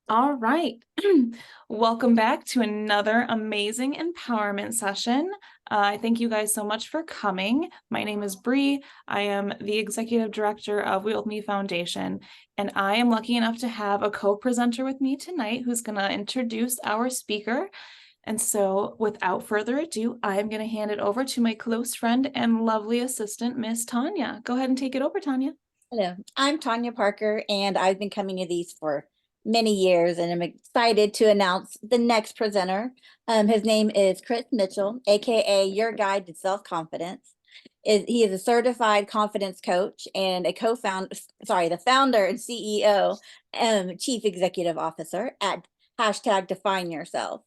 All right. Welcome back to another amazing empowerment session. I thank you guys so much for coming. My name is Bree. I am the Executive Director of Weel Foundation, and I am lucky enough to have a co-presenter with me tonight who's going to introduce our speaker. And so without further ado, I'm going to hand it over to my close friend and lovely assistant, Miss Tanya. Go ahead and take it over, Tanya. Hello, I'm Tanya Parker, and I've been coming to these for many years, and I'm excited to announce the next presenter. His name is Chris Mitchell, aka Your Guide to Self-Confidence. He is a certified confidence coach and the founder and CEO, Chief Executive Officer at #Define Yourself.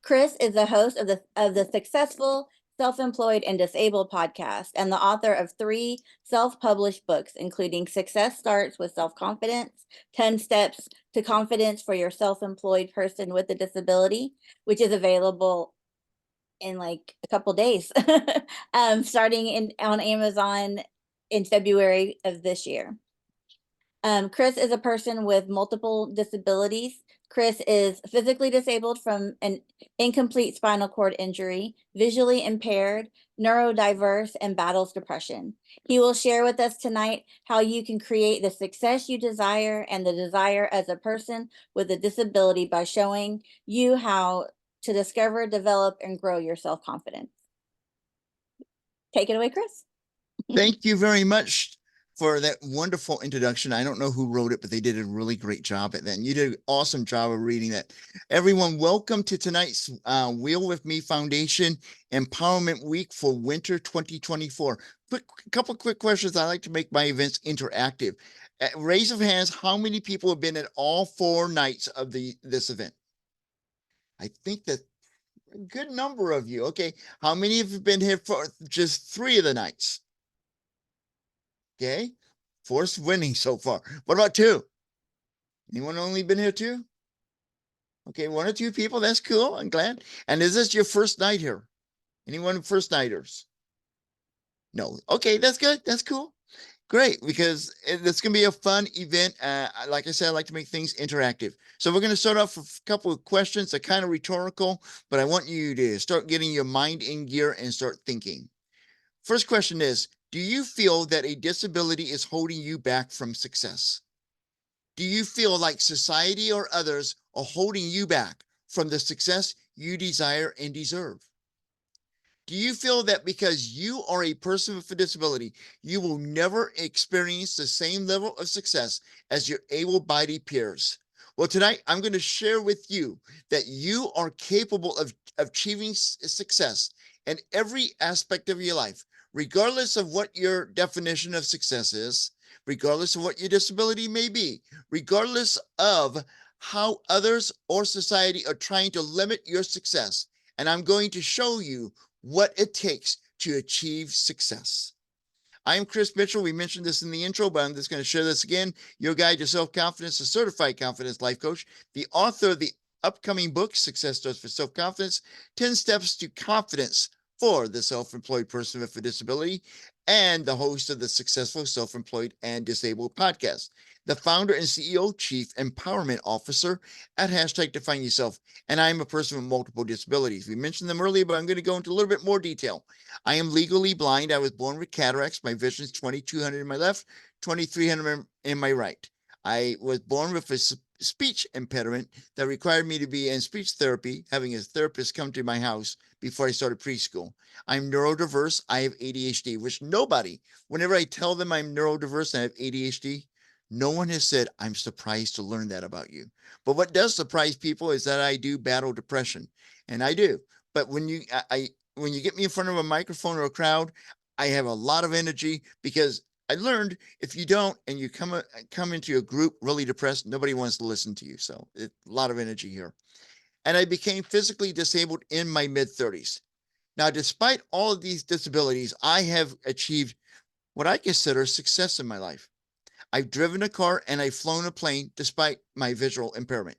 Chris is the host of the successful Self-Employed and Disabled podcast and the author of 3 self-published books, including Success Starts with Self-Confidence, 10 Steps to Confidence for Your Self-Employed Person with a Disability, which is available in like a couple days, starting on Amazon in February of this year. Chris is a person with multiple disabilities. Chris is physically disabled from an incomplete spinal cord injury, visually impaired, neurodiverse, and battles depression. He will share with us tonight how you can create the success you desire and the desire as a person with a disability by showing you how to discover, develop, and grow your self-confidence. Take it away, Chris. Thank you very much for that wonderful introduction. I don't know who wrote it, but they did a really great job at that. And you did an awesome job of reading that. Everyone, welcome to tonight's Weel with Me Foundation Empowerment Week for Winter 2024. Couple quick questions. I like to make my events interactive. Raise of hands, how many people have been at all 4 nights of this event? I think that a good number of you. Okay, how many of you have been here for just 3 of the nights? Okay, 4's winning so far. What about 2? Anyone only been here 2? Okay, 1 or 2 people. That's cool. I'm glad. And is this your first night here? Anyone first nighters? No. Okay, that's good. That's cool. Great, because it's going to be a fun event. Like I said, I like to make things interactive. So we're going to start off with a couple of questions. They're kind of rhetorical, but I want you to start getting your mind in gear and start thinking. First question is, do you feel that a disability is holding you back from success? Do you feel like society or others are holding you back from the success you desire and deserve? Do you feel that because you are a person with a disability, you will never experience the same level of success as your able-bodied peers? Well, tonight I'm going to share with you that you are capable of achieving success in every aspect of your life, regardless of what your definition of success is, regardless of what your disability may be, regardless of how others or society are trying to limit your success. And I'm going to show you what it takes to achieve success. I am Chris Mitchell. We mentioned this in the intro, but I'm just going to share this again. Your Guide to Self-Confidence, a certified confidence life coach, the author of the upcoming book, Success Starts with Self-Confidence, 10 Steps to Confidence for the Self-Employed Person with a Disability, and the host of the Successful Self-Employed and Disabled podcast, the founder and CEO, Chief Empowerment Officer at #Define Yourself. And I am a person with multiple disabilities. We mentioned them earlier, but I'm going to go into a little bit more detail. I am legally blind. I was born with cataracts. My vision is 2200 in my left, 2300 in my right. I was born with a speech impediment that required me to be in speech therapy, having a therapist come to my house before I started preschool. I'm neurodiverse. I have ADHD, which nobody, whenever I tell them I'm neurodiverse and I have ADHD, no one has said, I'm surprised to learn that about you. But what does surprise people is that I do battle depression, and I do. But when you get me in front of a microphone or a crowd, I have a lot of energy, because I learned if you don't and you come into a group really depressed, nobody wants to listen to you. So it's a lot of energy here. And I became physically disabled in my mid-30s. Now, despite all of these disabilities, I have achieved what I consider success in my life. I've driven a car and I've flown a plane despite my visual impairment.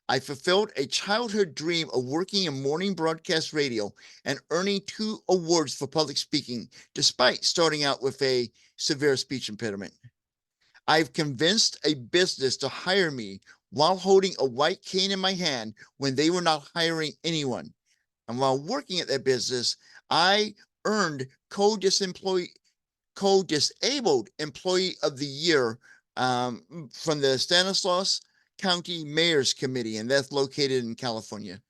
I fulfilled a childhood dream of working in morning broadcast radio and earning 2 awards for public speaking, despite starting out with a severe speech impediment. I've convinced a business to hire me while holding a white cane in my hand when they were not hiring anyone. And while working at that business, I earned co-disabled employee of the year from the Stanislaus County Mayor's Committee, and that's located in California.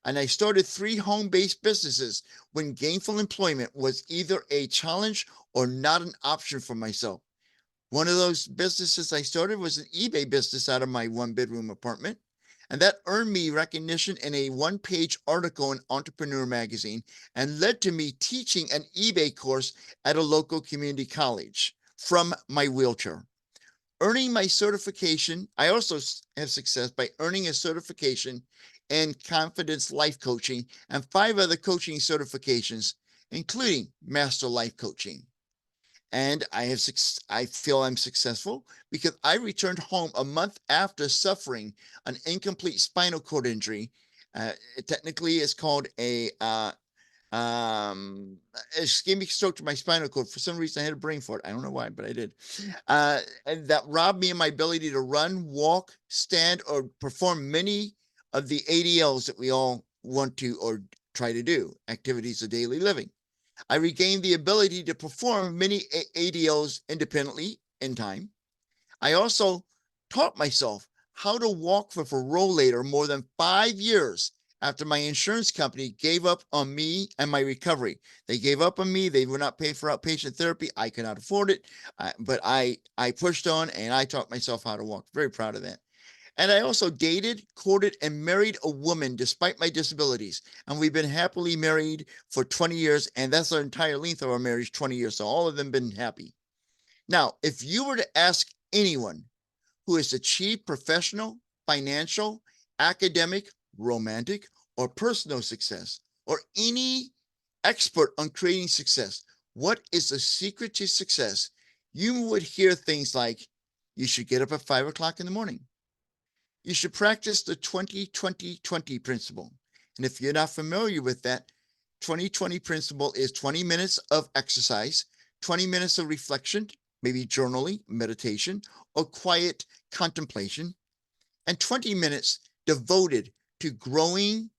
And I started 3 home-based businesses when gainful employment was either a challenge or not an option for myself. One of those businesses I started was an eBay business out of my 1-bedroom apartment. And that earned me recognition in a 1-page article in Entrepreneur magazine and led to me teaching an eBay course at a local community college from my wheelchair. Earning my certification, I also have success by earning a certification in confidence life coaching and 5 other coaching certifications, including master life coaching. And I feel I'm successful because I returned home a month after suffering an incomplete spinal cord injury. Technically, it's called a ischemic stroke to my spinal cord. For some reason, I had a brain fart. I don't know why, but I did. And that robbed me of my ability to run, walk, stand, or perform many of the ADLs that we all want to or try to do, activities of daily living. I regained the ability to perform many ADLs independently in time. I also taught myself how to walk with a rollator more than 5 years after my insurance company gave up on me and my recovery. They gave up on me. They would not pay for outpatient therapy. I could not afford it, but I pushed on and I taught myself how to walk. Very proud of that. And I also dated, courted, and married a woman despite my disabilities. And we've been happily married for 20 years. And that's our entire length of our marriage, 20 years. So all of them been happy. Now, if you were to ask anyone who has achieved professional, financial, academic, romantic, or personal success, or any expert on creating success, what is the secret to success? You would hear things like, you should get up at 5 o'clock in the morning. You should practice the 20-20-20 principle. And if you're not familiar with that, 20-20 principle is 20 minutes of exercise, 20 minutes of reflection, maybe journaling, meditation, or quiet contemplation, and 20 minutes devoted to growing,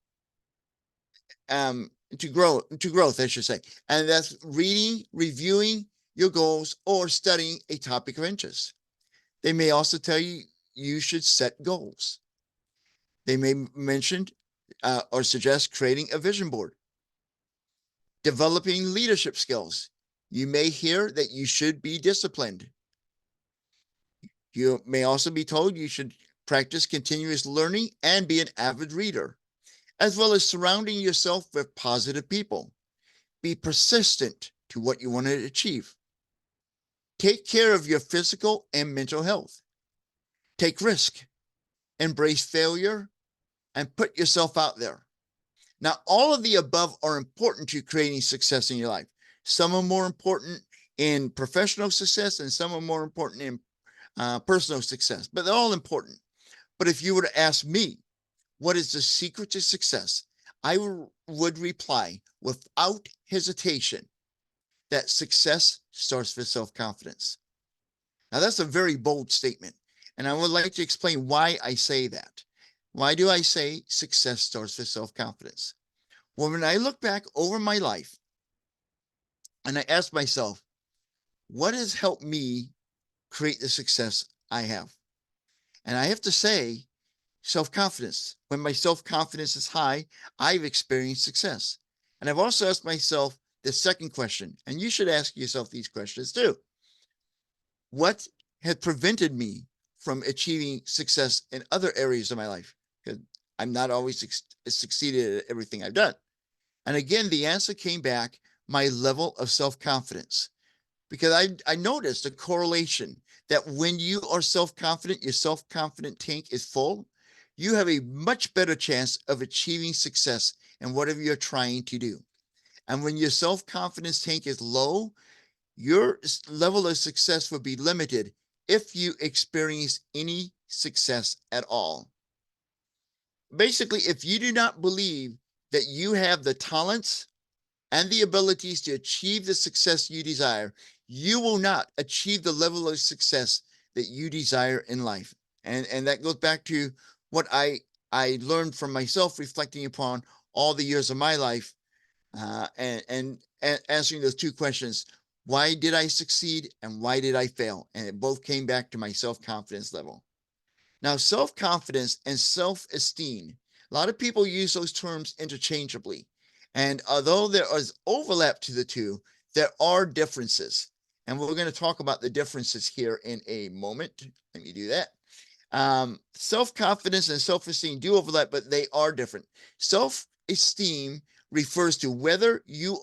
growth, I should say. And that's reading, reviewing your goals, or studying a topic of interest. They may also tell you you should set goals. They may mention or suggest creating a vision board, developing leadership skills. You may hear that you should be disciplined. You may also be told you should practice continuous learning and be an avid reader, as well as surrounding yourself with positive people. Be persistent to what you want to achieve. Take care of your physical and mental health. Take risk, embrace failure, and put yourself out there. Now, all of the above are important to creating success in your life. Some are more important in professional success and some are more important in personal success, but they're all important. But if you were to ask me, what is the secret to success? I would reply without hesitation that success starts with self-confidence. Now, that's a very bold statement, and I would like to explain why I say that. Why do I say success starts with self-confidence? Well, when I look back over my life and I ask myself, what has helped me create the success I have? And I have to say, self-confidence. When my self-confidence is high, I've experienced success. And I've also asked myself the second question, and you should ask yourself these questions too. What had prevented me from achieving success in other areas of my life? Because I'm not always succeeded at everything I've done. And again, the answer came back, my level of self-confidence. Because I noticed a correlation that when you are self-confident, your self-confident tank is full, you have a much better chance of achieving success in whatever you're trying to do. And when your self-confidence tank is low, your level of success will be limited if you experience any success at all. Basically, if you do not believe that you have the talents and the abilities to achieve the success you desire, you will not achieve the level of success that you desire in life. And that goes back to what I learned from myself, reflecting upon all the years of my life, and answering those two questions. Why did I succeed and why did I fail? And it both came back to my self-confidence level. Now, self-confidence and self-esteem, a lot of people use those terms interchangeably. And although there is overlap to the two, there are differences. And we're going to talk about the differences here in a moment. Let me do that. Self-confidence and self-esteem do overlap, but they are different. Self-esteem refers to whether you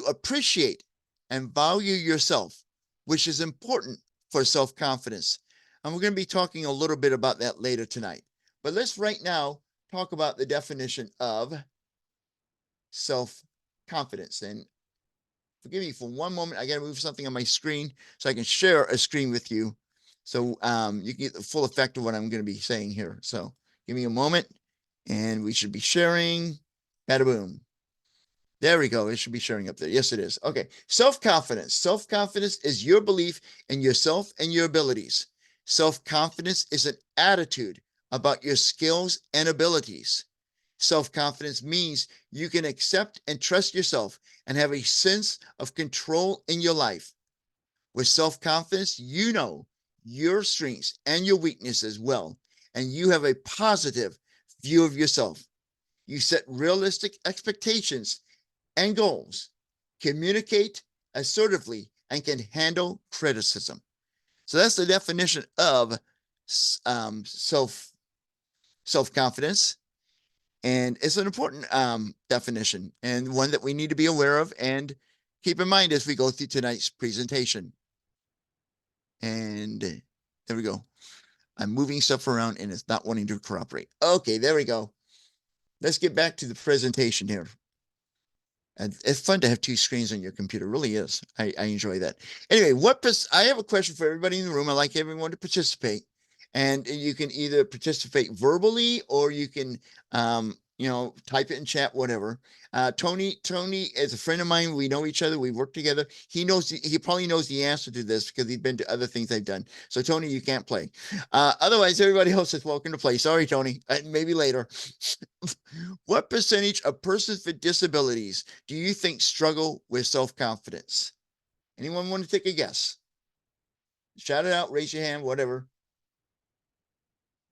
appreciate and value yourself, which is important for self-confidence. And we're going to be talking a little bit about that later tonight. But let's right now talk about the definition of self-confidence. And forgive me for one moment. I got to move something on my screen so I can share a screen with you. So you can get the full effect of what I'm going to be saying here. So give me a moment and we should be sharing. Bada boom. There we go. It should be showing up there. Yes, it is. Okay. Self-confidence. Self-confidence is your belief in yourself and your abilities. Self-confidence is an attitude about your skills and abilities. Self-confidence means you can accept and trust yourself and have a sense of control in your life. With self-confidence, you know your strengths and your weaknesses well, and you have a positive view of yourself. You set realistic expectations and goals, communicate assertively, and can handle criticism. So that's the definition of self-confidence. And it's an important definition and one that we need to be aware of and keep in mind as we go through tonight's presentation. And there we go. I'm moving stuff around and it's not wanting to cooperate. Okay, there we go. Let's get back to the presentation here. And it's fun to have two screens on your computer. It really is. I enjoy that. Anyway, I have a question for everybody in the room. I like everyone to participate. And you can either participate verbally or you can, type it in chat, whatever. Tony is a friend of mine. We know each other. We work together. He probably knows the answer to this because he's been to other things I've done. So Tony, you can't play. Otherwise, everybody else is welcome to play. Sorry, Tony. Maybe later. What percentage of persons with disabilities do you think struggle with self-confidence? Anyone want to take a guess? Shout it out, raise your hand, whatever.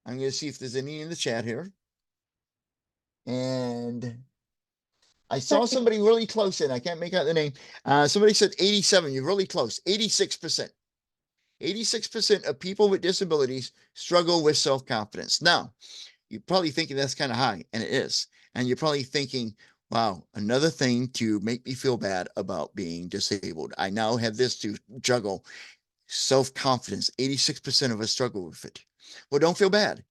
I'm going to see if there's any in the chat here. And I saw somebody really close in. I can't make out the name. Somebody said 87. You're really close. 86%. 86% of people with disabilities struggle with self-confidence. Now, you're probably thinking that's kind of high, and it is. And you're probably thinking, wow, another thing to make me feel bad about being disabled. I now have this to juggle. Self-confidence. 86% of us struggle with it. Well, don't feel bad.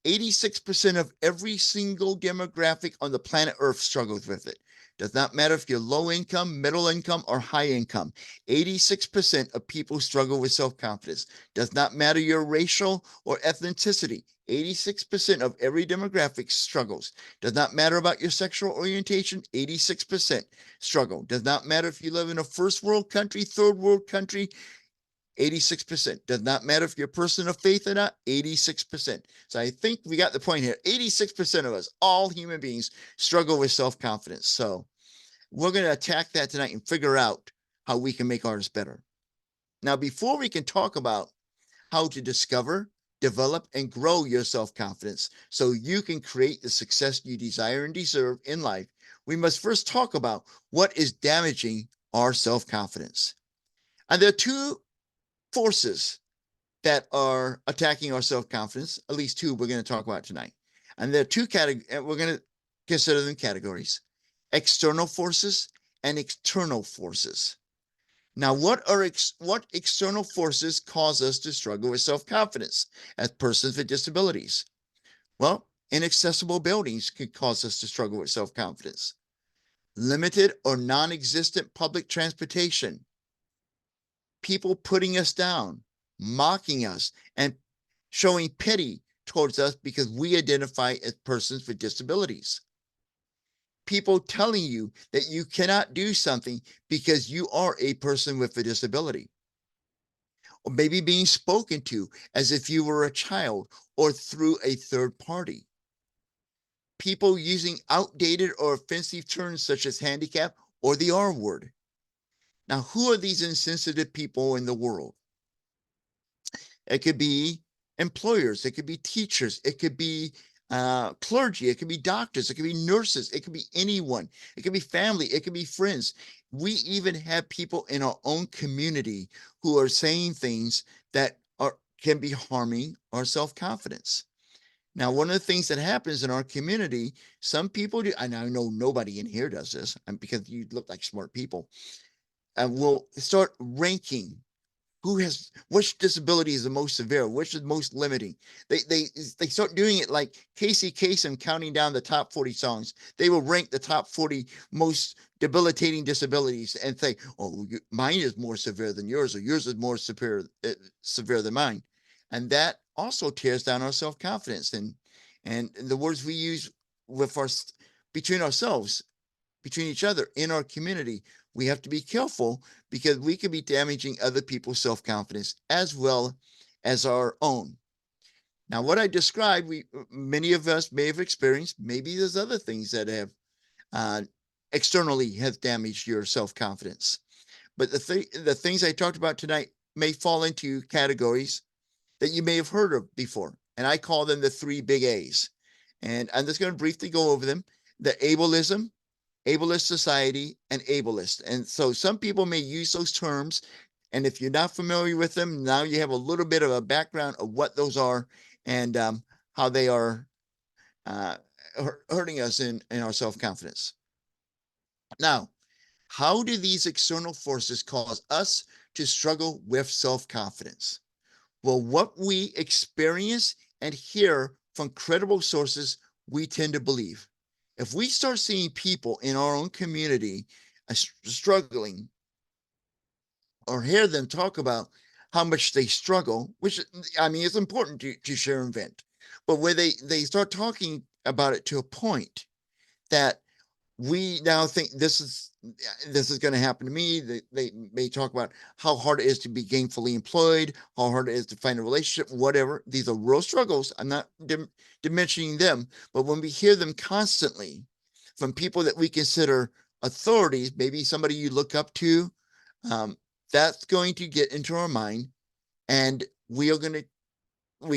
86% of every single demographic on the planet Earth struggles with it. Does not matter if you're low income, middle income, or high income. 86% of people struggle with self-confidence. Does not matter your racial or ethnicity. 86% of every demographic struggles. Does not matter about your sexual orientation. 86% struggle. Does not matter if you live in a first world country, third world country. 86%. Does not matter if you're a person of faith or not. 86%. So I think we got the point here. 86% of us, all human beings, struggle with self-confidence. So we're going to attack that tonight and figure out how we can make ours better. Now, before we can talk about how to discover, develop, and grow your self-confidence so you can create the success you desire and deserve in life, we must first talk about what is damaging our self-confidence. And there are two forces that are attacking our self-confidence, at least two we're going to talk about tonight. And there are two categories, we're going to consider them categories: external forces and internal forces. Now, what external forces cause us to struggle with self-confidence as persons with disabilities? Well, inaccessible buildings could cause us to struggle with self-confidence. Limited or non-existent public transportation, people putting us down, mocking us, and showing pity towards us because we identify as persons with disabilities. People telling you that you cannot do something because you are a person with a disability. or maybe being spoken to as if you were a child or through a third party. People using outdated or offensive terms such as handicap or the R word. Now, who are these insensitive people in the world? It could be employers, it could be teachers, it could be clergy, it could be doctors, it could be nurses, it could be anyone, it could be family, it could be friends. We even have people in our own community who are saying things that can be harming our self-confidence. Now, one of the things that happens in our community, some people do, and I know nobody in here does this, because you look like smart people, and will start ranking who has which disability is the most severe, which is most limiting. They start doing it like Casey Kasem counting down the top 40 songs. They will rank the top 40 most debilitating disabilities and say, "Oh, mine is more severe than yours, or yours is more severe than mine," and that also tears down our self confidence and the words we use with our between ourselves, between each other in our community. We have to be careful because we could be damaging other people's self-confidence as well as our own. Now, what I described, many of us may have experienced. Maybe there's other things that have uh, externally have damaged your self-confidence. But the things I talked about tonight may fall into categories that you may have heard of before, and I call them the three big A's. And I'm just going to briefly go over them: the ableism, ableist society, and ableist. And so some people may use those terms. And if you're not familiar with them, now you have a little bit of a background of what those are and how they are uh, hurting us in our self-confidence. Now, how do these external forces cause us to struggle with self-confidence? Well, what we experience and hear from credible sources, we tend to believe. If we start seeing people in our own community struggling, or hear them talk about how much they struggle, which I mean, it's important to share and vent, but where they start talking about it to a point that we now think this is going to happen to me. They may talk about how hard it is to be gainfully employed, how hard it is to find a relationship, whatever. These are real struggles. I'm not diminishing them, but when we hear them constantly from people that we consider authorities, maybe somebody you look up to, um, that's going to get into our mind, and we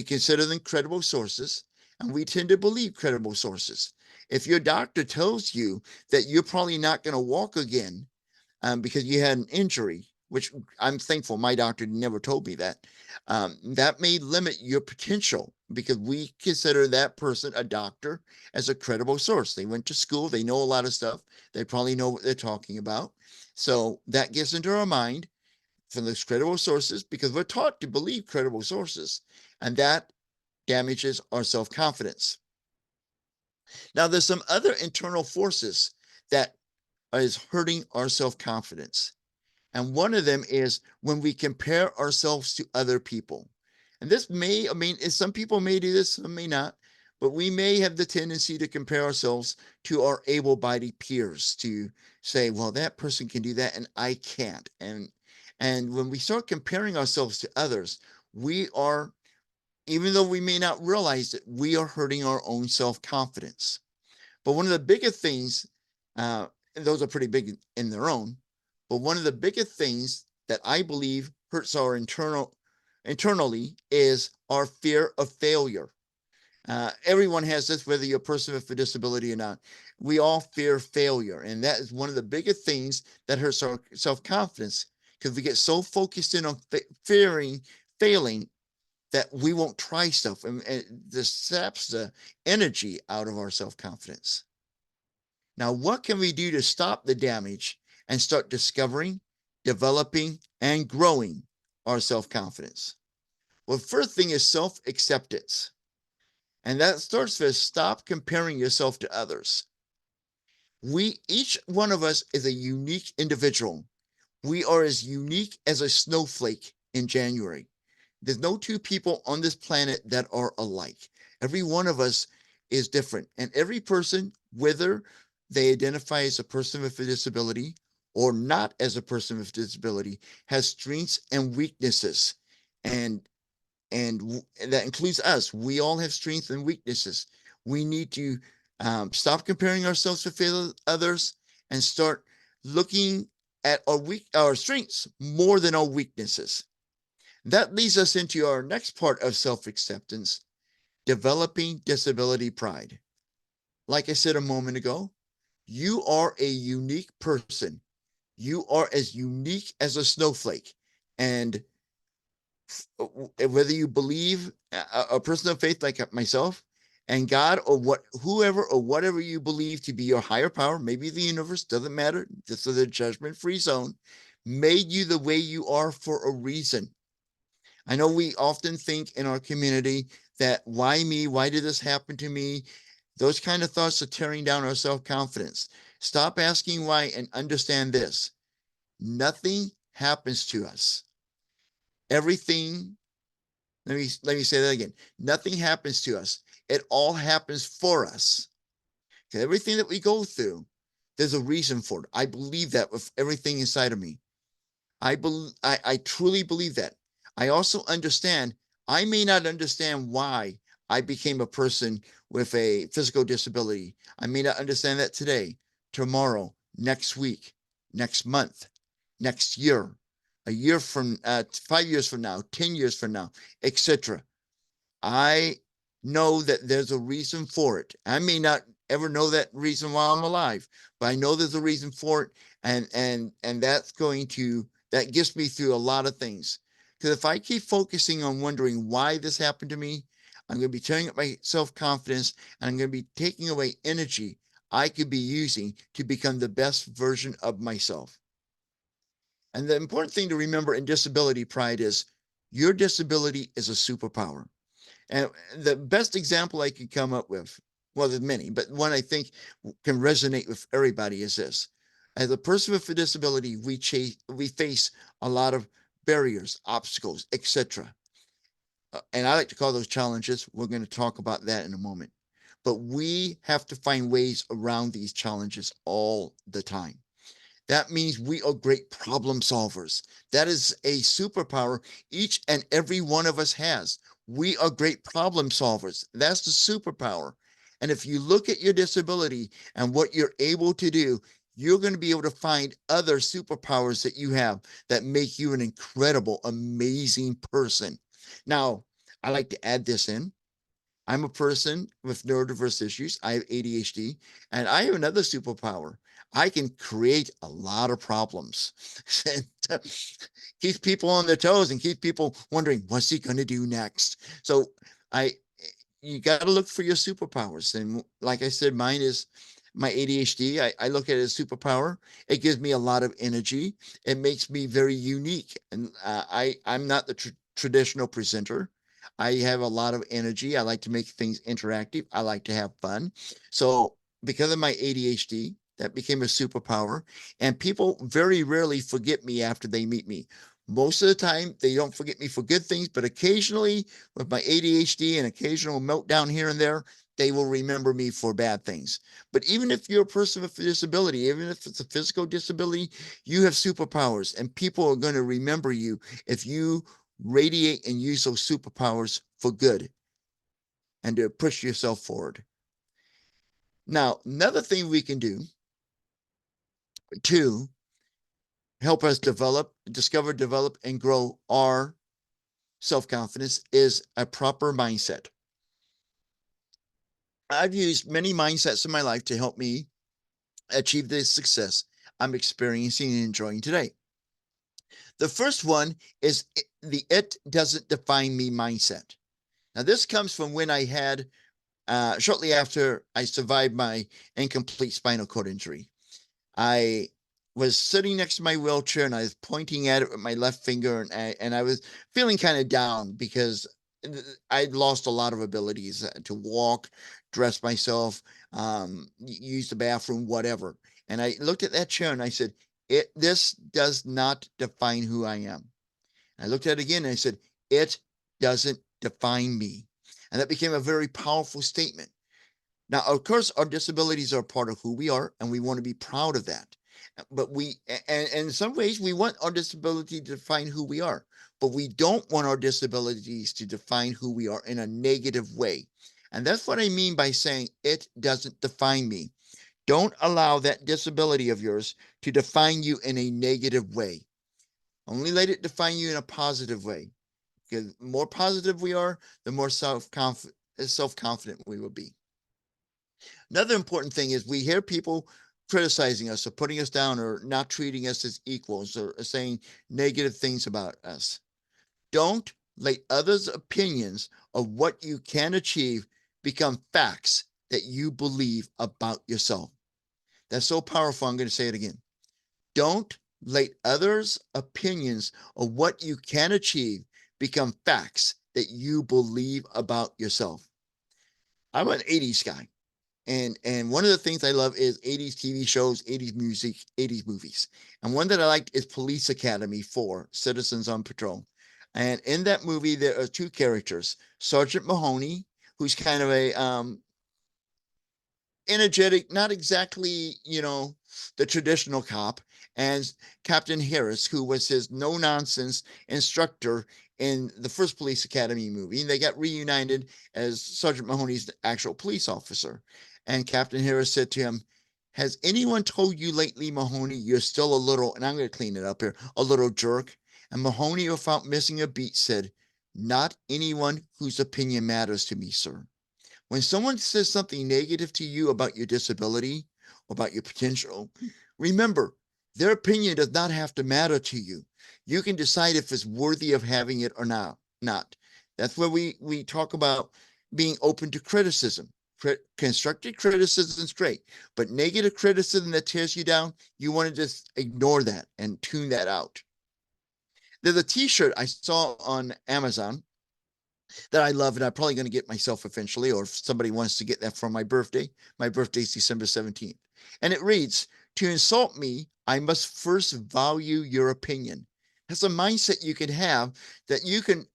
consider them credible sources, and we tend to believe credible sources. If your doctor tells you that you're probably not going to walk again because you had an injury, which I'm thankful my doctor never told me that, that may limit your potential because we consider that person, a doctor, as a credible source. They went to school, they know a lot of stuff, they probably know what they're talking about. So that gets into our mind from those credible sources because we're taught to believe credible sources, and that damages our self-confidence. Now, there's some other internal forces that is hurting our self-confidence. And one of them is when we compare ourselves to other people. And this may, I mean, some people may do this, some may not, but we may have the tendency to compare ourselves to our able-bodied peers to say, well, that person can do that and I can't. And when we start comparing ourselves to others, we are, even though we may not realize it, we are hurting our own self-confidence. But one of the biggest things, and those are pretty big in their own, but one of the biggest things that I believe hurts our internally is our fear of failure. Everyone has this, whether you're a person with a disability or not. We all fear failure, and that is one of the biggest things that hurts our self-confidence because we get so focused in on fearing failing that we won't try stuff, and this saps the energy out of our self-confidence. Now, what can we do to stop the damage and start discovering, developing, and growing our self-confidence? Well, first thing is self-acceptance. And that starts with stop comparing yourself to others. Each one of us is a unique individual. We are as unique as a snowflake in January. There's no two people on this planet that are alike. Every one of us is different. And every person, whether they identify as a person with a disability or not as a person with a disability, has strengths and weaknesses. and that includes us. We all have strengths and weaknesses. We need to stop comparing ourselves with others and start looking at our strengths more than our weaknesses. That leads us into our next part of self-acceptance, developing disability pride. Like I said a moment ago, you are a unique person. You are as unique as a snowflake. And whether you believe a person of faith like myself and God, or whoever or whatever you believe to be your higher power, maybe the universe, doesn't matter. This is a judgment-free zone, made you the way you are for a reason. I know we often think in our community that why me? Why did this happen to me? Those kind of thoughts are tearing down our self-confidence. Stop asking why and understand this. Nothing happens to us. Everything, let me say that again. Nothing happens to us. It all happens for us. Okay, everything that we go through, there's a reason for it. I believe that with everything inside of me. I truly believe that. I also understand, I may not understand why I became a person with a physical disability. I may not understand that today, tomorrow, next week, next month, next year, a year from 5 years from now, 10 years from now, etc. I know that there's a reason for it. I may not ever know that reason while I'm alive, but I know there's a reason for it, and that gets me through a lot of things. Because if I keep focusing on wondering why this happened to me, I'm going to be tearing up my self-confidence, and I'm going to be taking away energy I could be using to become the best version of myself. And the important thing to remember in disability pride is your disability is a superpower. And the best example I could come up with, well, there's many, but one I think can resonate with everybody is this. As a person with a disability, we face a lot of barriers, obstacles, etc. And I like to call those challenges. We're going to talk about that in a moment. But we have to find ways around these challenges all the time. That means we are great problem solvers. That is a superpower each and every one of us has. We are great problem solvers. That's the superpower. And if you look at your disability and what you're able to do, you're going to be able to find other superpowers that you have that make you an incredible, amazing person. Now, I like to add this in. I'm a person with neurodiverse issues. I have ADHD, and I have another superpower. I can create a lot of problems. Keep people on their toes and keep people wondering, what's he going to do next? So I, you got to look for your superpowers. And like I said, mine is my ADHD. I look at it as superpower. It gives me a lot of energy. It makes me very unique. And I'm not the traditional presenter. I have a lot of energy. I like to make things interactive. I like to have fun. So because of my ADHD, that became a superpower. And people very rarely forget me after they meet me. Most of the time, they don't forget me for good things, but occasionally, with my ADHD and occasional meltdown here and there, they will remember me for bad things. But even if you're a person with a disability, even if it's a physical disability, you have superpowers, and people are going to remember you if you radiate and use those superpowers for good and to push yourself forward. Now, another thing we can do to help us discover, develop, and grow our self-confidence is a proper mindset. I've used many mindsets in my life to help me achieve the success I'm experiencing and enjoying today. The first one is the "it doesn't define me" mindset. Now, this comes from when I had, shortly after I survived my incomplete spinal cord injury. I was sitting next to my wheelchair and I was pointing at it with my left finger, and I was feeling kind of down because I'd lost a lot of abilities to walk, dress myself, use the bathroom, whatever. And I looked at that chair and I said, this does not define who I am. I looked at it again and I said, it doesn't define me. And that became a very powerful statement. Now, of course, our disabilities are part of who we are, and we want to be proud of that. But and in some ways, we want our disability to define who we are. but we don't want our disabilities to define who we are in a negative way. And that's what I mean by saying it doesn't define me. Don't allow that disability of yours to define you in a negative way. Only let it define you in a positive way. Because the more positive we are, the more self-confident we will be. Another important thing is we hear people criticizing us or putting us down or not treating us as equals or saying negative things about us. Don't let others' opinions of what you can achieve become facts that you believe about yourself. That's so powerful. I'm going to say it again. Don't let others' opinions of what you can achieve become facts that you believe about yourself. I'm an 80s guy. And one of the things I love is 80s TV shows, 80s music, 80s movies. And one that I liked is Police Academy 4, Citizens on Patrol. And in that movie, there are two characters, Sergeant Mahoney, who's kind of a energetic, not exactly, the traditional cop, and Captain Harris, who was his no nonsense instructor in the first Police Academy movie. And they got reunited as Sergeant Mahoney's actual police officer. And Captain Harris said to him, "Has anyone told you lately, Mahoney, you're still a little," and I'm going to clean it up here, "a little jerk?" And Mahoney, without missing a beat, said, "Not anyone whose opinion matters to me, sir." When someone says something negative to you about your disability, about your potential, remember, their opinion does not have to matter to you. You can decide if it's worthy of having it or not. That's where we talk about being open to criticism. Constructive criticism is great, but negative criticism that tears you down, you want to just ignore that and tune that out. There's a t-shirt I saw on Amazon that I love, and I'm probably going to get myself eventually, or if somebody wants to get that for my birthday. My birthday is December 17th. And it reads, "To insult me, I must first value your opinion." That's a mindset you can have that you can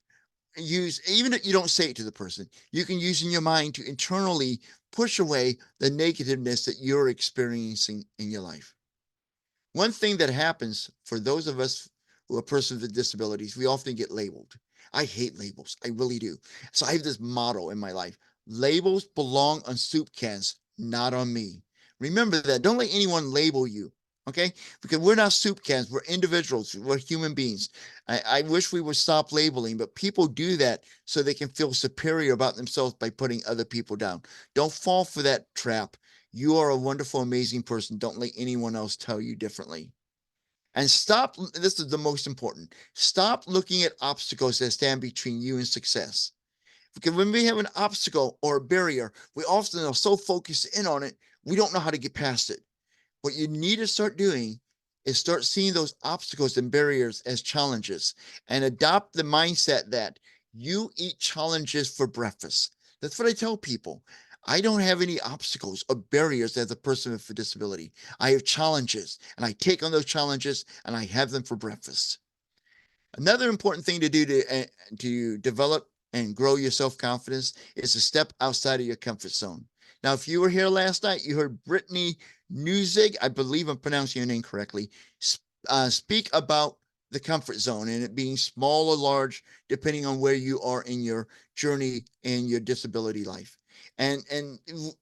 use, even if you don't say it to the person, you can use in your mind to internally push away the negativeness that you're experiencing in your life. One thing that happens for those of us who are persons with disabilities, we often get labeled. I hate labels. I really do. So I have this motto in my life: labels belong on soup cans, not on me. Remember that. Don't let anyone label you. Okay? Because we're not soup cans. We're individuals. We're human beings. I wish we would stop labeling, but people do that so they can feel superior about themselves by putting other people down. Don't fall for that trap. You are a wonderful, amazing person. Don't let anyone else tell you differently. And stop, this is the most important, stop looking at obstacles that stand between you and success. Because when we have an obstacle or a barrier, we often are so focused in on it, we don't know how to get past it. What you need to start doing is start seeing those obstacles and barriers as challenges and adopt the mindset that you eat challenges for breakfast. That's what I tell people. I don't have any obstacles or barriers as a person with a disability. I have challenges, and I take on those challenges and I have them for breakfast. Another important thing to do to develop and grow your self-confidence is to step outside of your comfort zone. Now, if you were here last night, you heard Brittany Nuzig, I believe I'm pronouncing your name correctly, speak about the comfort zone and it being small or large, depending on where you are in your journey in your disability life. And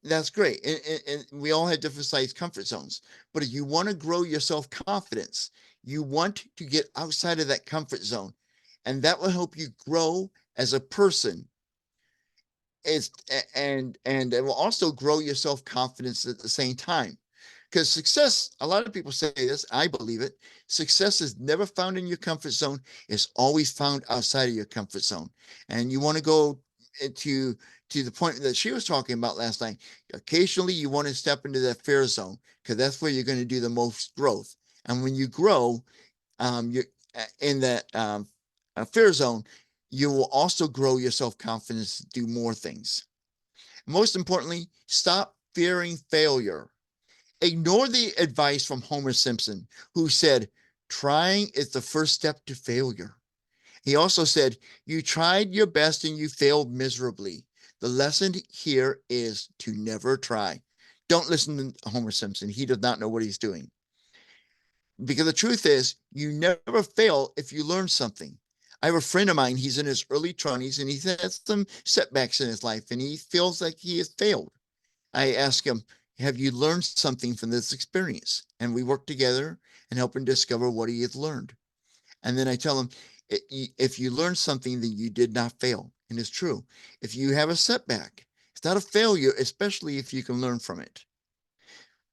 that's great. And we all have different size comfort zones. But if you want to grow your self-confidence, you want to get outside of that comfort zone, and that will help you grow as a person. Is and it will also grow your self-confidence at the same time. Because success, a lot of people say this, I believe it. Success is never found in your comfort zone. It's always found outside of your comfort zone. And you want to go to the point that she was talking about last night. Occasionally, you want to step into that fear zone because that's where you're going to do the most growth. And when you grow, you're in that fear zone, you will also grow your self-confidence to do more things. Most importantly, stop fearing failure. Ignore the advice from Homer Simpson, who said, "Trying is the first step to failure." He also said, "You tried your best and you failed miserably. The lesson here is to never try." Don't listen to Homer Simpson. He does not know what he's doing. Because the truth is, you never fail if you learn something. I have a friend of mine, he's in his early 20s and he's had some setbacks in his life and he feels like he has failed. I ask him, have you learned something from this experience? And we work together and help him discover what he has learned. And then I tell him, if you learn something, then you did not fail. And it's true. If you have a setback, it's not a failure, especially if you can learn from it.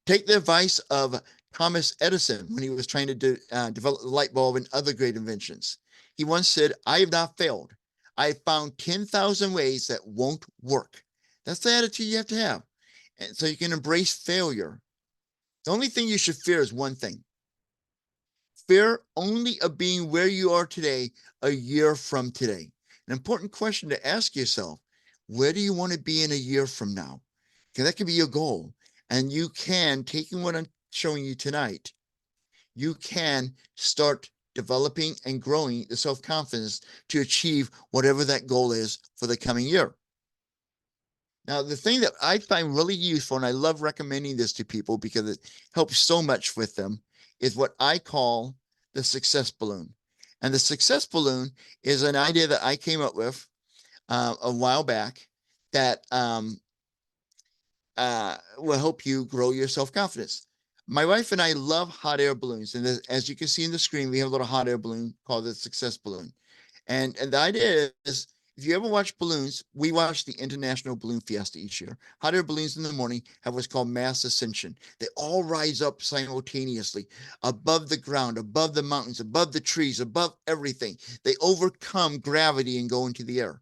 Take the advice of Thomas Edison when he was trying to develop the light bulb and other great inventions. He once said, I have not failed. I found 10,000 ways that won't work. That's the attitude you have to have. And so you can embrace failure. The only thing you should fear is one thing. Fear only of being where you are today, a year from today. An important question to ask yourself, where do you want to be in a year from now? Because that could be your goal. And you can, taking what I'm showing you tonight, you can start developing and growing the self-confidence to achieve whatever that goal is for the coming year. Now, the thing that I find really useful, and I love recommending this to people because it helps so much with them, is what I call the success balloon. And the success balloon is an idea that I came up with a while back that will help you grow your self-confidence. My wife and I love hot air balloons. And as you can see in the screen, we have a little hot air balloon called the success balloon. And the idea is, if you ever watch balloons, we watch the International Balloon Fiesta each year. Hot air balloons in the morning have what's called mass ascension. They all rise up simultaneously above the ground, above the mountains, above the trees, above everything. They overcome gravity and go into the air.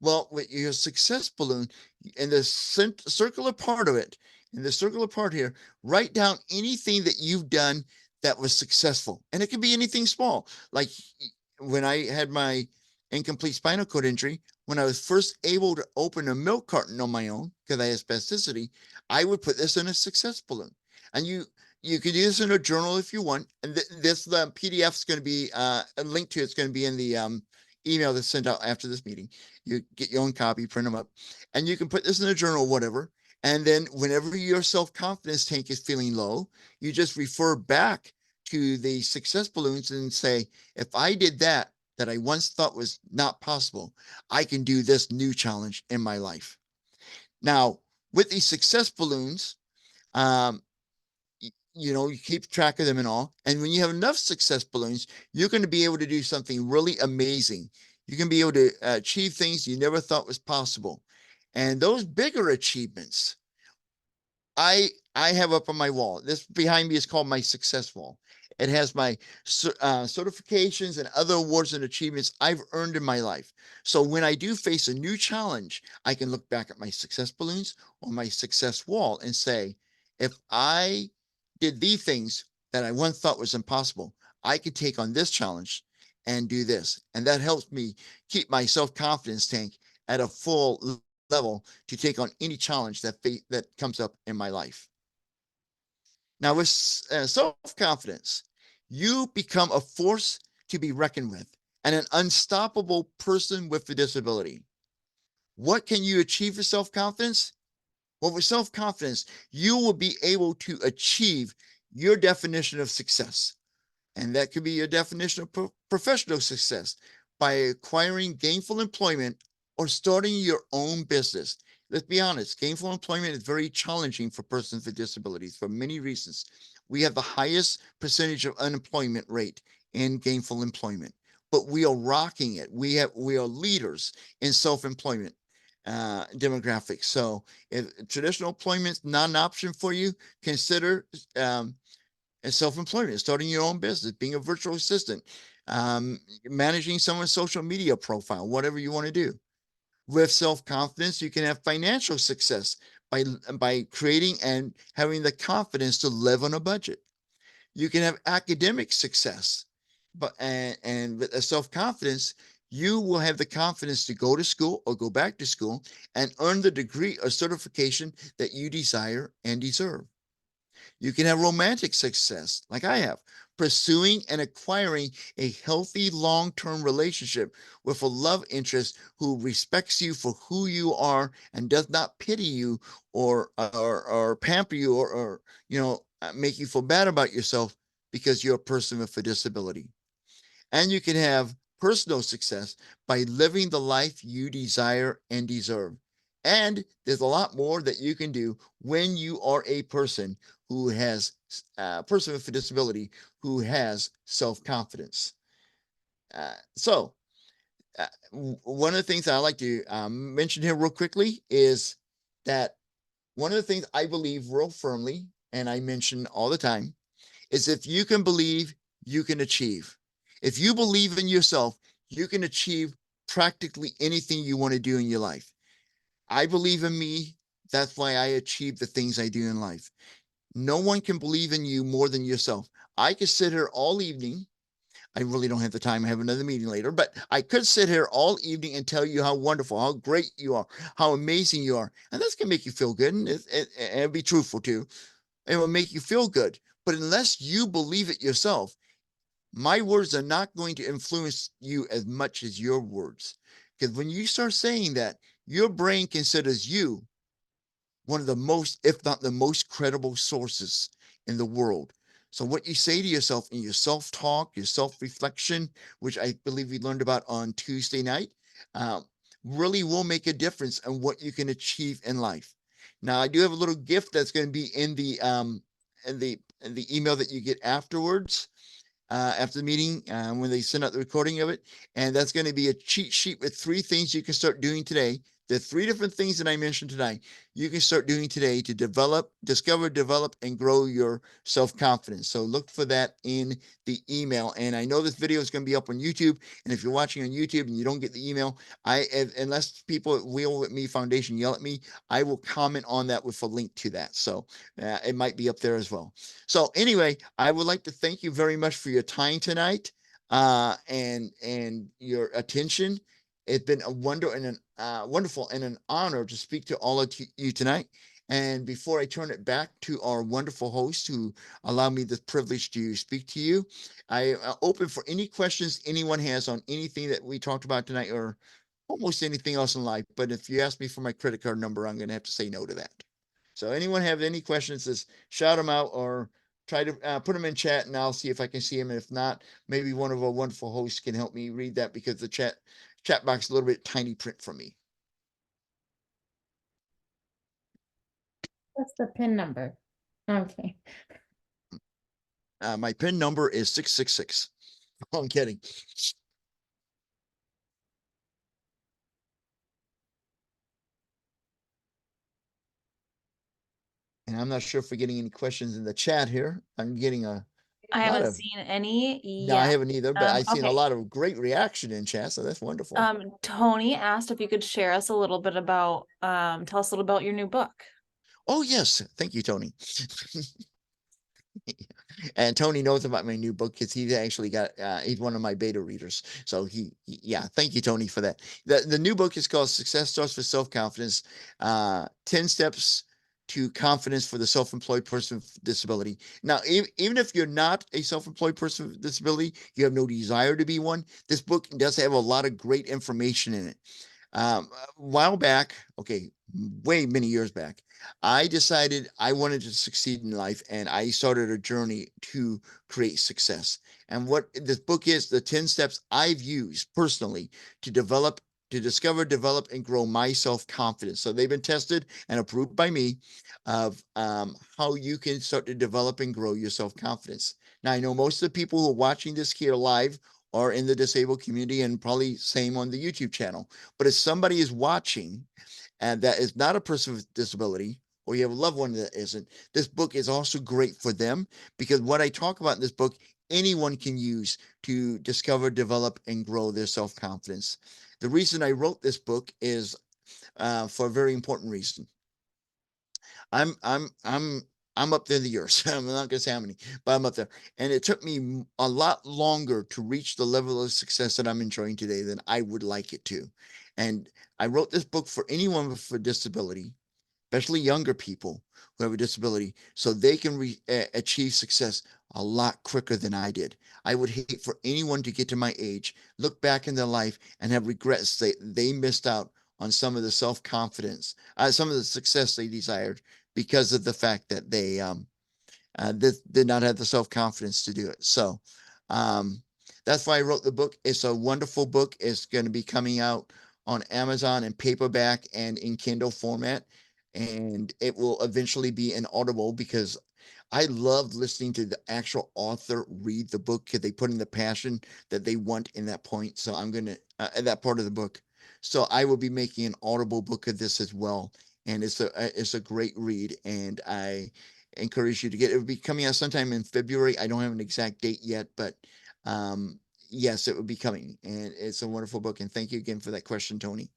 Well, with your success balloon, in the circular part of it, in the circular part here, write down anything that you've done that was successful. And it can be anything small. Like when I had my incomplete spinal cord injury, when I was first able to open a milk carton on my own because I had spasticity, I would put this in a success balloon. And you could do this in a journal if you want. And this the PDF is going to be a link to it's going to be in the email that's sent out after this meeting. You get your own copy, print them up, and you can put this in a journal, whatever. And then whenever your self-confidence tank is feeling low, you just refer back to the success balloons and say, if I did that I once thought was not possible, I can do this new challenge in my life. Now, with these success balloons, um, you keep track of them and all. And when you have enough success balloons, you're going to be able to do something really amazing. You're going to be able to achieve things you never thought was possible. And those bigger achievements, I have up on my wall. This behind me is called my success wall. It has my certifications and other awards and achievements I've earned in my life. So when I do face a new challenge, I can look back at my success balloons or my success wall and say, if I did these things that I once thought was impossible, I could take on this challenge and do this. And that helps me keep my self-confidence tank at a full level to take on any challenge that comes up in my life. Now, with self-confidence, you become a force to be reckoned with and an unstoppable person with a disability. What can you achieve with self-confidence? Well, with self-confidence, you will be able to achieve your definition of success. And that could be your definition of professional success by acquiring gainful employment or starting your own business. Let's be honest, gainful employment is very challenging for persons with disabilities for many reasons. We have the highest percentage of unemployment rate in gainful employment, but we are rocking it. We are leaders in self-employment demographics. So if traditional employment is not an option for you, consider and self-employment, starting your own business, being a virtual assistant, managing someone's social media profile, whatever you want to do. With self-confidence, you can have financial success by creating and having the confidence to live on a budget. You can have academic success, and with a self-confidence, you will have the confidence to go to school or go back to school and earn the degree or certification that you desire and deserve. You can have romantic success, like I have, pursuing and acquiring a healthy long-term relationship with a love interest who respects you for who you are and does not pity you or pamper you or make you feel bad about yourself because you're a person with a disability. And you can have personal success by living the life you desire and deserve. And there's a lot more that you can do when you are a person who has a person with a disability who has self-confidence. So one of the things I like to mention here real quickly is that one of the things I believe real firmly, and I mention all the time, is if you can believe, you can achieve. If you believe in yourself, you can achieve practically anything you want to do in your life. I believe in me. That's why I achieve the things I do in life. No one can believe in you more than yourself. I could sit here all evening. I really don't have the time. I have another meeting later, but I could sit here all evening and tell you how wonderful, how great you are, how amazing you are. And that's going to make you feel good. And it'll be truthful too. It will make you feel good. But unless you believe it yourself, my words are not going to influence you as much as your words. Because when you start saying that, your brain considers you one of the most, if not the most credible sources in the world. So what you say to yourself in your self-talk, your self-reflection, which I believe we learned about on Tuesday night, really will make a difference in what you can achieve in life. Now, I do have a little gift that's going to be in the email that you get afterwards, after the meeting, when they send out the recording of it. And that's going to be a cheat sheet with 3 things you can start doing today. The 3 different things that I mentioned tonight, you can start doing today to discover, develop, and grow your self-confidence. So look for that in the email. And I know this video is going to be up on YouTube. And if you're watching on YouTube and you don't get the email, unless people at Weel with Me Foundation yell at me, I will comment on that with a link to that. So it might be up there as well. So anyway, I would like to thank you very much for your time tonight, and your attention. It's been a wonderful and an honor to speak to all of you tonight. And before I turn it back to our wonderful host who allowed me the privilege to speak to you, I open for any questions anyone has on anything that we talked about tonight or almost anything else in life. But if you ask me for my credit card number, I'm going to have to say no to that. So anyone have any questions, just shout them out or try to put them in chat and I'll see if I can see them. And if not, maybe one of our wonderful hosts can help me read that because the chat box is a little bit tiny print for me. What's the PIN number? Okay. My PIN number is 666. I'm kidding. And I'm not sure if we're getting any questions in the chat here. I'm getting a I lot haven't of, seen any no, I yet. haven't either, but I've seen a Okay. lot of great reaction in chat. So that's wonderful. Tony asked if you could share us a little bit about, tell us a little about your new book. Oh, yes. Thank you, Tony. And Tony knows about my new book because he's actually got he's one of my beta readers. So yeah, thank you, Tony, for that. The new book is called Success Starts with Self-Confidence, 10 Steps to Confidence for the Self-Employed Person with Disability. Now, even if you're not a self-employed person with disability, you have no desire to be one, this book does have a lot of great information in it. A while back, okay, way many years back, I decided I wanted to succeed in life and I started a journey to create success. And what this book is, the 10 steps I've used personally to discover, develop, and grow my self-confidence. So they've been tested and approved by me of how you can start to develop and grow your self-confidence. Now, I know most of the people who are watching this here live are in the disabled community and probably same on the YouTube channel. But if somebody is watching and that is not a person with disability, or you have a loved one that isn't, this book is also great for them because what I talk about in this book, anyone can use to discover, develop, and grow their self-confidence. The reason I wrote this book is for a very important reason. I'm I'm I'm I'm up there in the years. I'm not gonna say how many, but I'm up there. And it took me a lot longer to reach the level of success that I'm enjoying today than I would like it to. And I wrote this book for anyone with a disability, especially younger people who have a disability, so they can achieve success a lot quicker than I did. I would hate for anyone to get to my age, look back in their life, and have regrets that they missed out on some of the self-confidence, some of the success they desired because of the fact that they did not have the self-confidence to do it. So um, That's why I wrote the book. It's a wonderful book. It's going to be coming out on Amazon in paperback and in Kindle format. And it will eventually be an Audible because I love listening to the actual author read the book because they put in the passion that they want in that point. So I'm going to, that part of the book. So I will be making an Audible book of this as well. And it's a great read. And I encourage you to get it. It will be coming out sometime in February. I don't have an exact date yet, but um, yes, it will be coming. And it's a wonderful book. And thank you again for that question, Tony.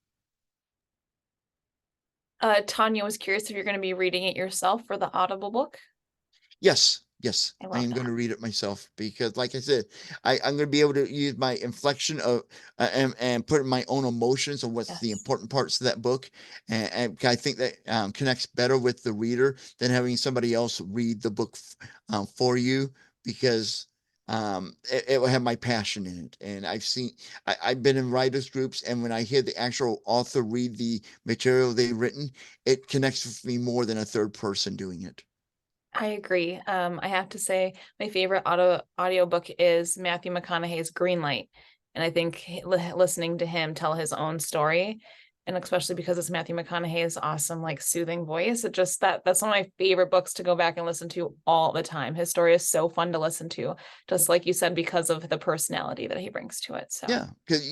Tanya was curious if you're going to be reading it yourself for the Audible book. Yes, yes, I I love am going that. to read it myself because, like I said, I'm going to be able to use my inflection of and put in my own emotions of what's the Yes. important parts of that book, and I think that connects better with the reader than having somebody else read the book for you because it will have my passion in it. And I've been in writers groups, and when I hear the actual author read the material they've written, it connects with me more than a third person doing it. I agree. I have to say my favorite audiobook is Matthew McConaughey's Greenlight. And I think listening to him tell his own story, and especially because it's Matthew McConaughey's awesome, like soothing voice, it just that's one of my favorite books to go back and listen to all the time. His story is so fun to listen to, just like you said, because of the personality that he brings to it. So Yeah, because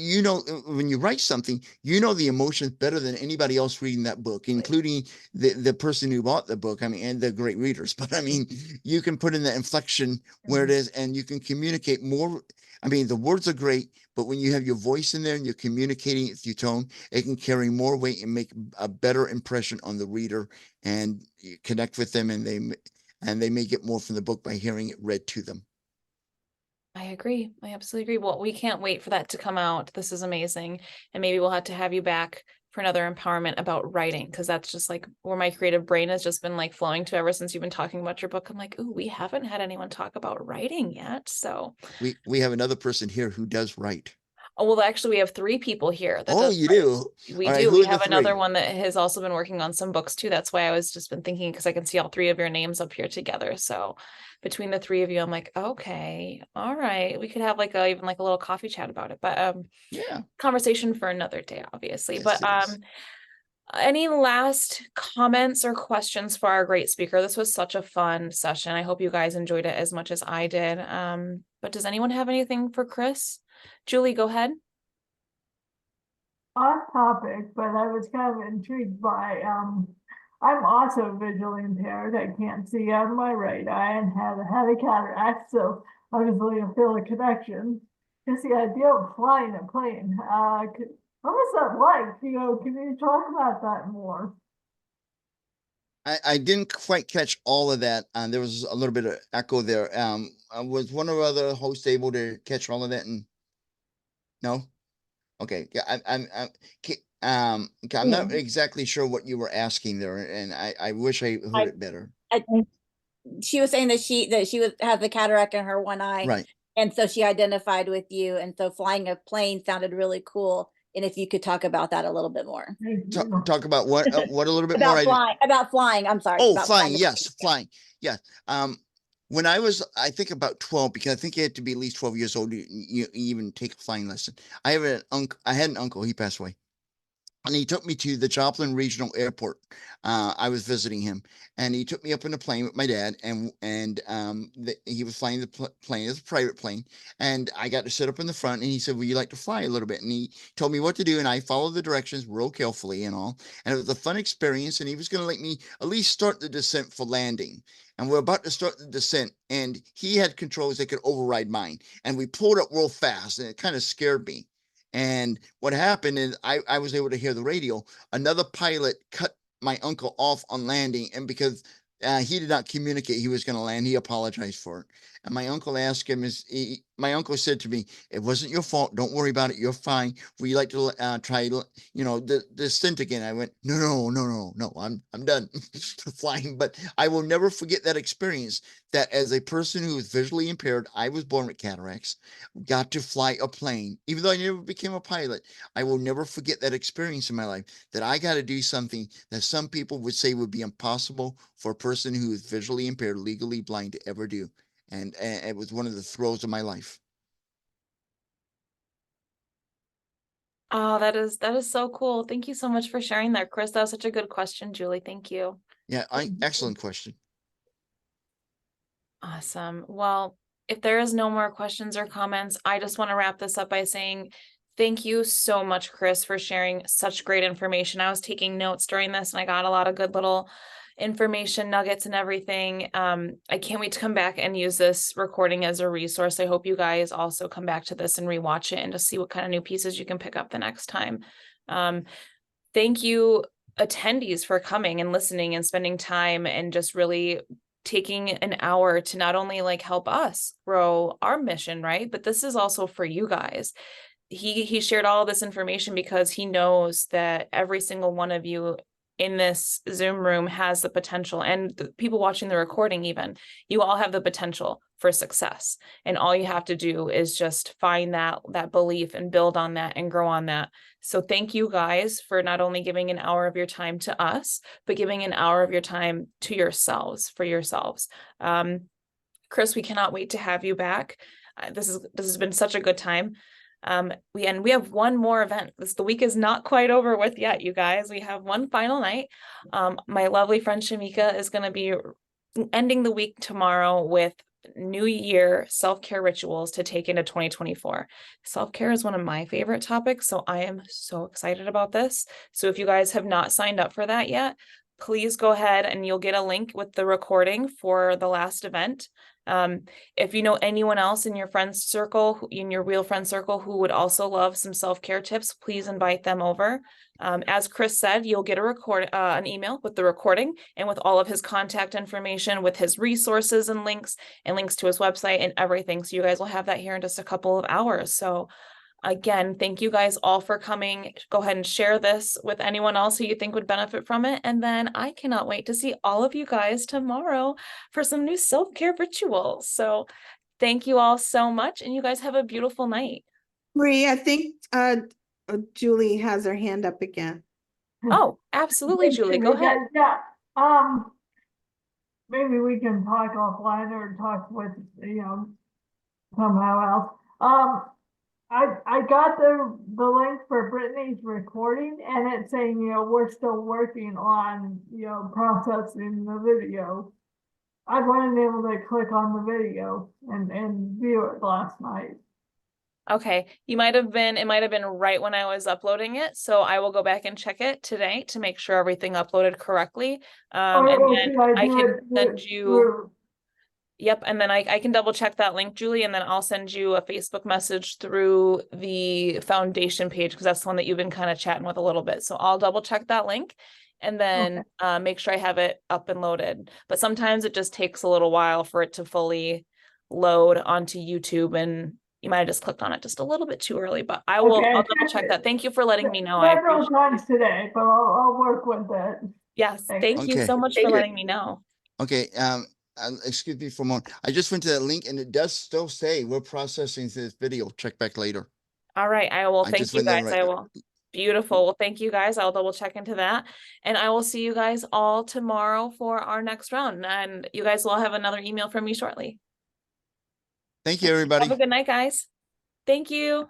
when you write something, the emotions better than anybody else reading that book, including the person who bought the book. I mean, and the great readers. But I mean, you can put in the inflection where it is, and you can communicate more. I mean, the words are great, but when you have your voice in there and you're communicating it through tone, it can carry more weight and make a better impression on the reader, and you connect with them, and they may get more from the book by hearing it read to them. I agree. I absolutely agree. Well, we can't wait for that to come out. This is amazing. And maybe we'll have to have you back for another empowerment about writing, because that's just like where my creative brain has just been like flowing to ever since you've been talking about your book. I'm like, ooh, we haven't had anyone talk about writing yet. So, We have another person here who does write. oh, well, actually, we have three people here that Oh, does you write. do? We All right, do. who We are the have another three? one that has also been working on some books too. That's why I was just been thinking, because I can see all three of your names up here together. So between the three of you, I'm like, okay, all right. We could have like a even like a little coffee chat about it. But Yeah. conversation for another day, obviously. Yes, But it is. any last comments or questions for our great speaker? This was such a fun session. I hope you guys enjoyed it as much as I did. But does anyone have anything for Chris? Julie, go ahead. Off topic, but I was kind of intrigued by, I'm also visually impaired. I can't see out of my right eye and had a cataract, so obviously I feel a connection. Just the idea of flying a plane, what was that like? Can you talk about that more? I didn't quite catch all of that. There was a little bit of echo there. Was one of our other hosts able to catch all of that? And no, okay. Yeah, okay, I'm Yeah. not exactly sure what you were asking there, and I wish I heard I, it better. she was saying that she was has the cataract in her one eye, Right. and so she identified with you, and so flying a plane sounded really cool. And if you could talk about that a little bit more. Thank Talk, you. talk about what a little bit more. I didn't. About flying. I'm sorry, Oh, about flying. flying a Yes, plane. Yeah. flying. Yeah. When I think about 12, because I think you had to be at least 12 years old you even take a flying lesson. I had an uncle, he passed away. And he took me to the Joplin Regional Airport. I was visiting him, and he took me up in a plane with my dad, and he was flying the plane as a private plane, and I got to sit up in the front. And he said, "Would you like to fly a little bit?" And he told me what to do, and I followed the directions real carefully and all. And it was a fun experience. And he was going to let me at least start the descent for landing. And we're about to start the descent, and he had controls that could override mine. And we pulled up real fast, and it kind of scared me. And what happened is I was able to hear the radio. Another pilot cut my uncle off on landing, and because he did not communicate he was going to land, he apologized for it. And my uncle asked him, my uncle said to me, "It wasn't your fault. Don't worry about it. You're fine. Would you like to try, the stint again?" I went, no. I'm done flying. But I will never forget that experience. That as a person who is visually impaired, I was born with cataracts, got to fly a plane, even though I never became a pilot. I will never forget that experience in my life, that I got to do something that some people would say would be impossible for a person who is visually impaired, legally blind to ever do. And it was one of the thrills of my life. Oh, that is so cool. Thank you so much for sharing that, Chris. That was such a good question, Julie. Thank you. Yeah, excellent question. Awesome. Well, if there is no more questions or comments, I just want to wrap this up by saying thank you so much, Chris, for sharing such great information. I was taking notes during this and I got a lot of good little information nuggets and everything. I can't wait to come back and use this recording as a resource. I hope you guys also come back to this and rewatch it and just see what kind of new pieces you can pick up the next time. Thank you, attendees, for coming and listening and spending time and just really taking an hour to not only like help us grow our mission, right? But this is also for you guys. He shared all this information because he knows that every single one of you in this Zoom room has the potential, and the people watching the recording, even, you all have the potential for success. And all you have to do is just find that belief and build on that and grow on that. So thank you guys for not only giving an hour of your time to us, but giving an hour of your time to yourselves, for yourselves. Chris, we cannot wait to have you back. This has been such a good time. We have one more event. The week is not quite over with yet, you guys. We have one final night. My lovely friend Shamika is going to be ending the week tomorrow with New Year self-care rituals to take into 2024. Self-care is one of my favorite topics, so I am so excited about this. So if you guys have not signed up for that yet, please go ahead and you'll get a link with the recording for the last event. If you know anyone else in your friends circle, in your Weel friend circle, who would also love some self-care tips, please invite them over. As Chris said, you'll get an email with the recording and with all of his contact information, with his resources and links to his website and everything. So you guys will have that here in just a couple of hours. So again, thank you guys all for coming. Go ahead and share this with anyone else who you think would benefit from it. And then I cannot wait to see all of you guys tomorrow for some new self-care rituals. So thank you all so much. And you guys have a beautiful night. Marie, I think Julie has her hand up again. Oh, absolutely, Julie. Go ahead. Yeah, maybe we can talk offline or talk with, somehow else. I got the link for Brittany's recording and it's saying, we're still working on, processing the video. I wasn't able to click on the video and view it last night. Okay, it might have been right when I was uploading it. So I will go back and check it today to make sure everything uploaded correctly. And then I can send you. Yep, and then I can double check that link, Julie, and then I'll send you a Facebook message through the foundation page because that's the one that you've been kind of chatting with a little bit. So I'll double check that link and then make sure I have it up and loaded. But sometimes it just takes a little while for it to fully load onto YouTube, and you might have just clicked on it just a little bit too early, but I'll double check that. Thank you for letting me know. Several times today, but I'll work with it. Yes, thank you so much for letting me know. Okay, excuse me for a moment. I just went to that link and it does still say we're processing this video. Check back later. All right, I will. Thank you guys. I will. Beautiful. Well, thank you guys. I'll double check into that. And I will see you guys all tomorrow for our next round. And you guys will have another email from me shortly. Thank you, everybody. Have a good night, guys. Thank you.